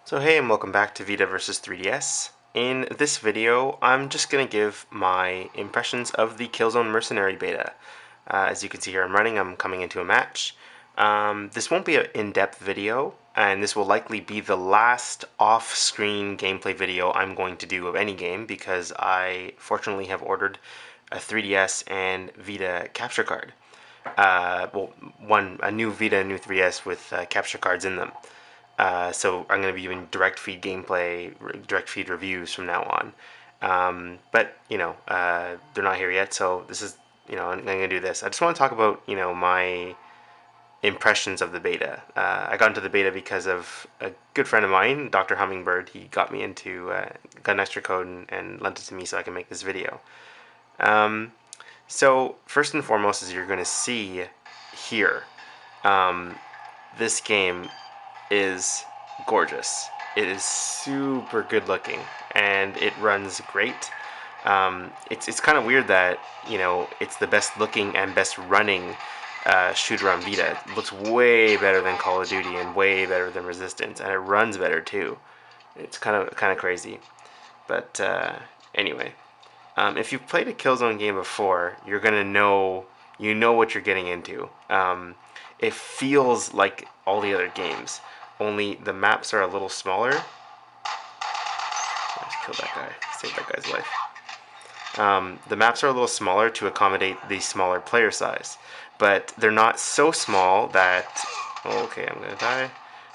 So hey, and welcome back to Vita versus 3DS. In this video, I'm just going to give my impressions of the Killzone Mercenary beta. As you can see here, I'm coming into a match. This won't be an in-depth video, and this will likely be the last off-screen gameplay video I'm going to do of any game, because I fortunately have ordered a 3DS and Vita capture card. A new Vita and new 3DS with capture cards in them. So I'm going to be doing direct feed gameplay, direct feed reviews from now on. But they're not here yet, so this is, I'm going to do this. I just want to talk about, my impressions of the beta. I got into the beta because of a good friend of mine, Dr. Hummingbird. He got me into, got an extra code and lent it to me so I can make this video. So first and foremost, as you're going to see here, this game is gorgeous. It is super good looking and it runs great. It's kind of weird that it's the best looking and best running shooter on Vita. It looks way better than Call of Duty and way better than Resistance, and it runs better too. It's kind of crazy, but anyway, if you've played a Killzone game before, you're gonna know what you're getting into. It feels like all the other games, only the maps are a little smaller. Let's kill that guy, save that guy's life. The maps are a little smaller to accommodate the smaller player size, but they're not so small that, oh, okay, I'm gonna die,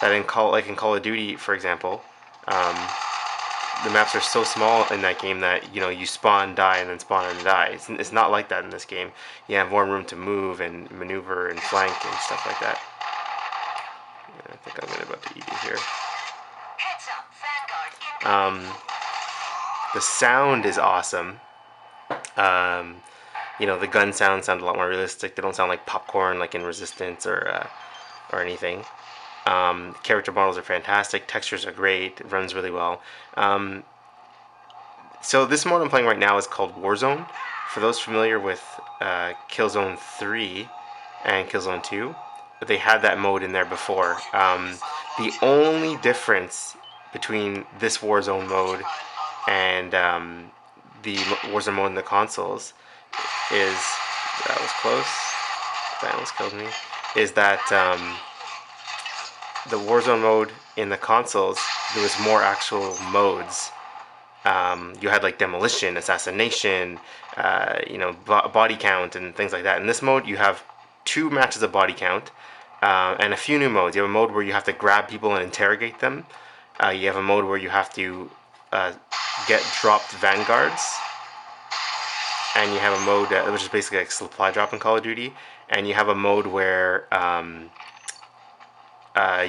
that in Call of Duty, for example, the maps are so small in that game that you spawn, die, and then spawn and die. It's not like that in this game. You have more room to move and maneuver and flank and stuff like that. I think I'm about to eat you here. The sound is awesome. The gun sound a lot more realistic. They don't sound like popcorn like in Resistance or anything. Character models are fantastic. Textures are great. It runs really well. So this mode I'm playing right now is called Warzone. For those familiar with Killzone 3 and Killzone 2, they had that mode in there before. The only difference between this Warzone mode and the Warzone mode in the consoles is, that was close, that almost killed me, is that the Warzone mode in the consoles, there was more actual modes. You had like demolition, assassination, body count and things like that. In this mode, you have 2 matches of body count and a few new modes. You have a mode where you have to grab people and interrogate them. You have a mode where you have to get dropped vanguards, and you have a mode which is basically like supply drop in Call of Duty, and you have a mode where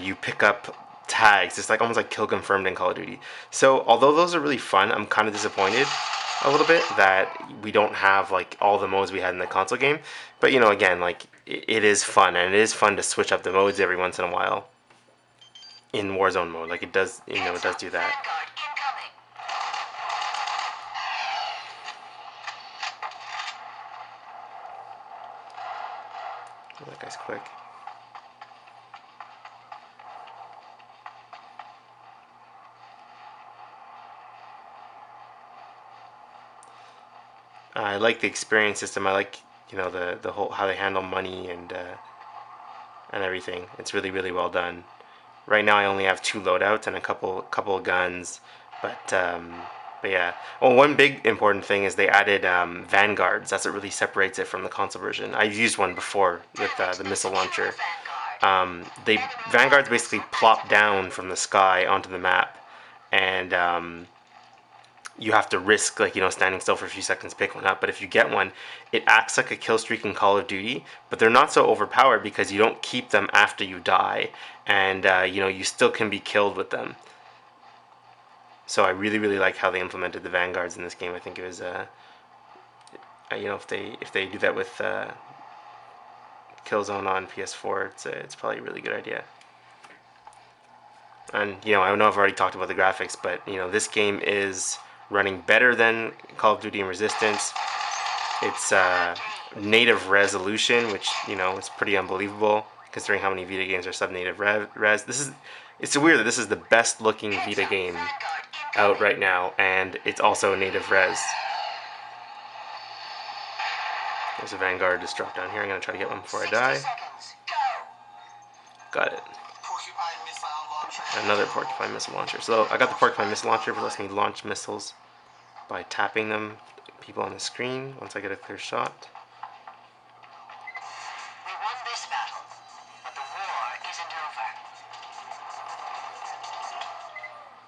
you pick up tags. It's like almost like kill confirmed in Call of Duty. So although those are really fun, I'm kind of disappointed a little bit that we don't have like all the modes we had in the console game. But again, like it is fun, and it is fun to switch up the modes every once in a while in Warzone mode. Like it does, it does do that. Oh, that guy's quick. I like the experience system. I like the whole how they handle money and everything. It's really well done. Right now I only have 2 loadouts and a couple of guns, but yeah. Well, one big important thing is they added vanguards. That's what really separates it from the console version. I've used one before with the missile launcher. Vanguards basically plop down from the sky onto the map, and you have to risk standing still for a few seconds to pick one up. But if you get one, it acts like a kill streak in Call of Duty, but they're not so overpowered because you don't keep them after you die, and you still can be killed with them. So I really like how they implemented the vanguards in this game. I think it was if they do that with Killzone on PS4, it's probably a really good idea. And I know I've already talked about the graphics, but this game is running better than Call of Duty and Resistance. It's native resolution, which is pretty unbelievable considering how many Vita games are sub-native res. It's weird that this is the best looking Vita game out right now, and it's also native res. There's a Vanguard just dropped down here. I'm gonna try to get one before I die. Got it. Another Porcupine missile launcher. So I got the Porcupine missile launcher, but lets me launch missiles by tapping them, people on the screen, once I get a clear shot. We won this battle, but the war isn't over.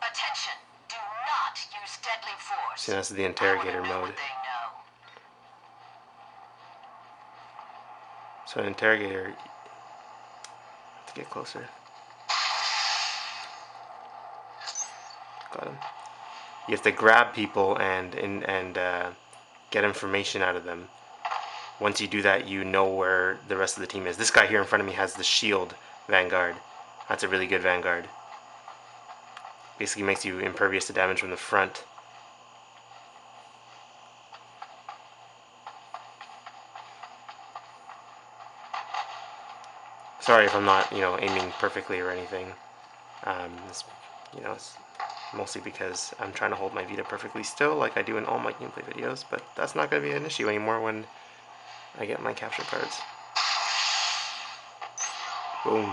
Attention, do not use deadly force. See, that's the interrogator mode. So an interrogator, have to get closer. Got him. You have to grab people and get information out of them. Once you do that, you know where the rest of the team is. This guy here in front of me has the shield Vanguard. That's a really good Vanguard. Basically makes you impervious to damage from the front. Sorry if I'm not, aiming perfectly or anything. It's mostly because I'm trying to hold my Vita perfectly still, like I do in all my gameplay videos. But that's not going to be an issue anymore when I get my capture cards. Boom.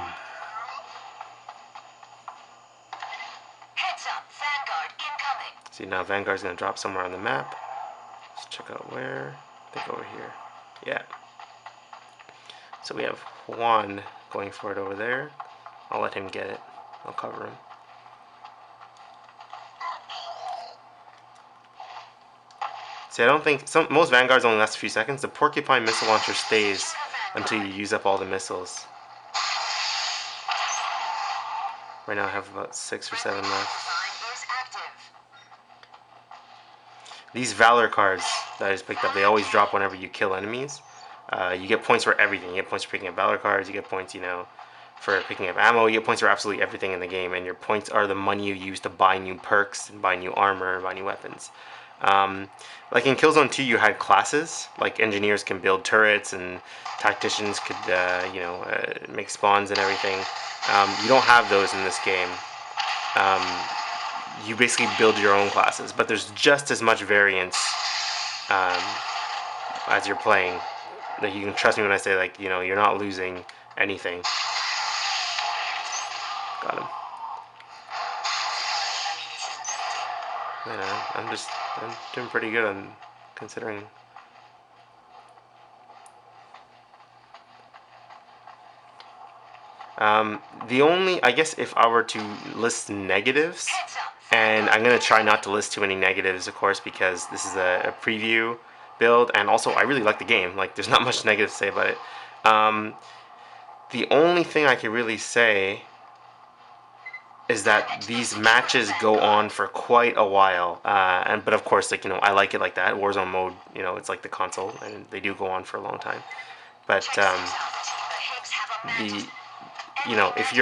Heads up, Vanguard incoming. See, now Vanguard's going to drop somewhere on the map. Let's check out where. I think over here. Yeah. So we have Juan going for it over there. I'll let him get it. I'll cover him. See, I don't think most Vanguards only last a few seconds. The Porcupine missile launcher stays until you use up all the missiles. Right now I have about 6 or 7 left. These Valor cards that I just picked up, they always drop whenever you kill enemies. You get points for everything. You get points for picking up Valor cards, you get points, for picking up ammo, you get points for absolutely everything in the game, and your points are the money you use to buy new perks, and buy new armor, and buy new weapons. Like in Killzone 2, you had classes, like engineers can build turrets, and tacticians could, make spawns and everything. You don't have those in this game. You basically build your own classes, but there's just as much variance as you're playing. Like, you can trust me when I say, like, you're not losing anything. Got him. Yeah, I'm doing pretty good on considering. The only, I guess, if I were to list negatives, and I'm gonna try not to list too many negatives, of course, because this is a preview build, and also I really like the game. Like, there's not much negative to say about it. The only thing I can really say is that these matches go on for quite a while, but of course, like, I like it like that. Warzone mode, it's like the console, and they do go on for a long time. But if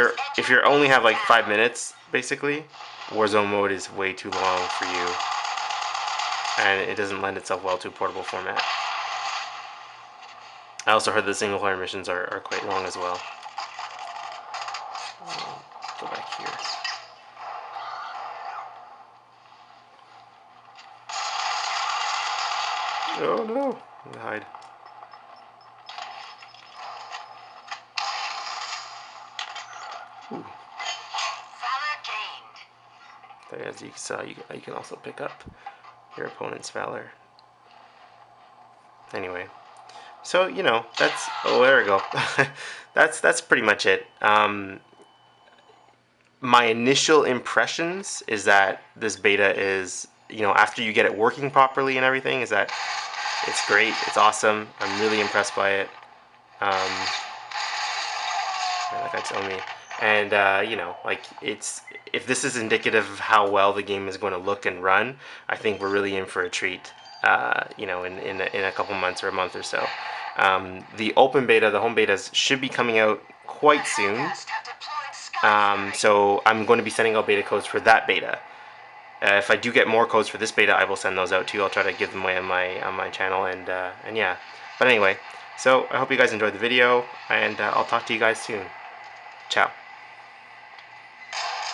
you're only have like 5 minutes, basically, Warzone mode is way too long for you, and it doesn't lend itself well to a portable format. I also heard the single player missions are quite long as well. Go back here. Oh no! I'm gonna hide. Ooh. As you saw, you can also pick up your opponent's valor. Anyway, so that's there we go. that's pretty much it. My initial impressions is that this beta is, after you get it working properly and everything, is that it's great, it's awesome. I'm really impressed by it. That guy told me. And like, if this is indicative of how well the game is going to look and run, I think we're really in for a treat. In a couple months or a month or so. The open beta, the home betas, should be coming out quite soon. So I'm going to be sending out beta codes for that beta. If I do get more codes for this beta, I will send those out too. I'll try to give them away on my channel, and yeah. But anyway, So I hope you guys enjoyed the video, and I'll talk to you guys soon. Ciao.